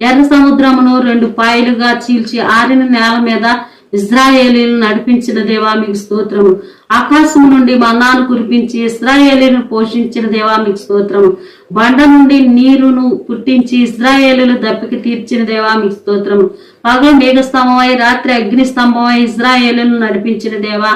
ఎర్ర సముద్రమును 2 పాయలుగా చీల్చి ఆరిన నేల మీద ఇశ్రాయేలీలను నడిపించిన దేవా మీకు స్తోత్రము. ఆకాశం నుండి మన్నాను కురిపించి ఇశ్రాయేలీలను పోషించిన దేవా మీకు స్తోత్రము. బండ నుండి నీరును పుట్టించి ఇశ్రాయేలీలు దప్పికి తీర్చిన దేవా మీకు స్తోత్రము. పగలు మేఘ స్తంభమై రాత్రి అగ్ని స్తంభమై ఇశ్రాయేలీలను నడిపించిన దేవా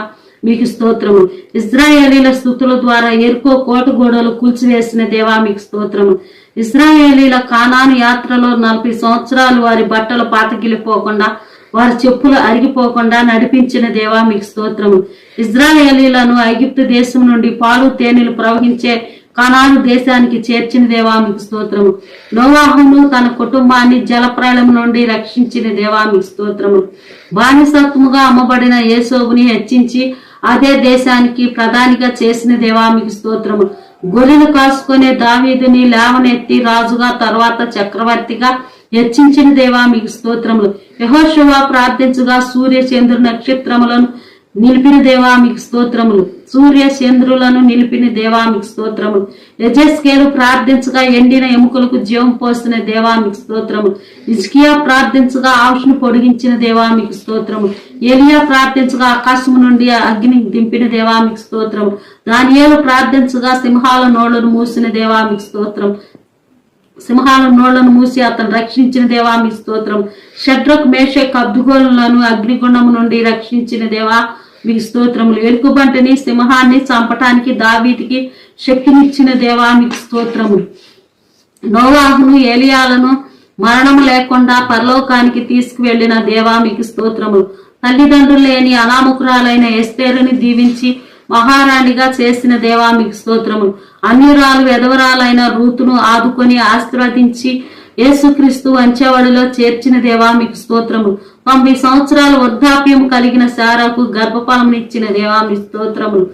మీకు స్తోత్రము. ఇశ్రాయేలీల స్తుతుల ద్వారా ఎరుకో కోట గోడలు కూల్చివేసిన దేవా మీకు స్తోత్రము. ఇశ్రాయేలీల కానాను యాత్రలో 40 సంవత్సరాలు వారి బట్టలు పాతకిలిపోకుండా వారి చెప్పులు అరిగిపోకుండా నడిపించిన దేవా మీకు స్తోత్రము. ఇశ్రాయేలీలను ఐగుప్తు దేశం నుండి పాలు తేనెలు ప్రవహించే కనాను దేశానికి చేర్చిన దేవా మీకు స్తోత్రము. నోవాహును తన కుటుంబాన్ని జలప్రళయం నుండి రక్షించిన దేవా మీకు స్తోత్రము. బానిసత్వముగా అమ్మబడిన యేసోబుని హెచ్చించి అదే దేశానికి ప్రధానిగా చేసిన దేవా మీకు స్తోత్రము. గొర్రెలు కాసుకునే దావీదుని లేవనెత్తి రాజుగా తర్వాత చక్రవర్తిగా హెచ్చించిన దేవా మీకు స్తోత్రములు. యెహోషువ ప్రార్థించగా సూర్య చంద్రు నక్షత్రములను నిలిపిన దేవా మీకు స్తోత్రములు. సూర్య చంద్రులను నిలిపిన దేవా మీకు స్తోత్రములు. యెజెస్కేలు ప్రార్థించగా ఎండిన ఎముకలకు జీవం పోసిన దేవా మీకు స్తోత్రము. హిజ్కియా ప్రార్థించగా ఆవుషును పొడిగించిన దేవా మీకు స్తోత్రము. ఎలియా ప్రార్థించగా ఆకాశము నుండి అగ్ని దింపిన దేవా మీకు స్తోత్రము. దానియేలు ప్రార్థించగా సింహాల నోళ్లను మూసిన దేవా మీకు స్తోత్రం. సింహాల నోళ్లను మూసి అతను రక్షించిన దేవా మీ స్తోత్రం. షడ్రక్ మేషక్ అబ్దుగోలను అగ్నిగుండము నుండి రక్షించిన దేవా మీకు స్తోత్రములు. ఎలుకబంటిని సింహాన్ని చంపటానికి దావీదికి శక్తినిచ్చిన దేవా మీకు స్తోత్రములు. నోవాహును ఏలియాలను మరణం లేకుండా పరలోకానికి తీసుకువెళ్లిన దేవా మీకు స్తోత్రములు. తల్లిదండ్రులు లేని అనాముకురాలైన ఎస్తేరుని దీవించి మహారాణిగా చేసిన దేవా మీకు స్తోత్రములు. అన్యురాలు వెధవరాలైన రూతును ఆదుకొని ఆశీర్వదించి యేసుక్రీస్తు వంచవడిలో చేర్చిన దేవా మీకు స్తోత్రములు. 90 సంవత్సరాల వృద్ధాప్యం కలిగిన శారాకు గర్భఫలమునిచ్చిన దేవా మీ స్తోత్రములు.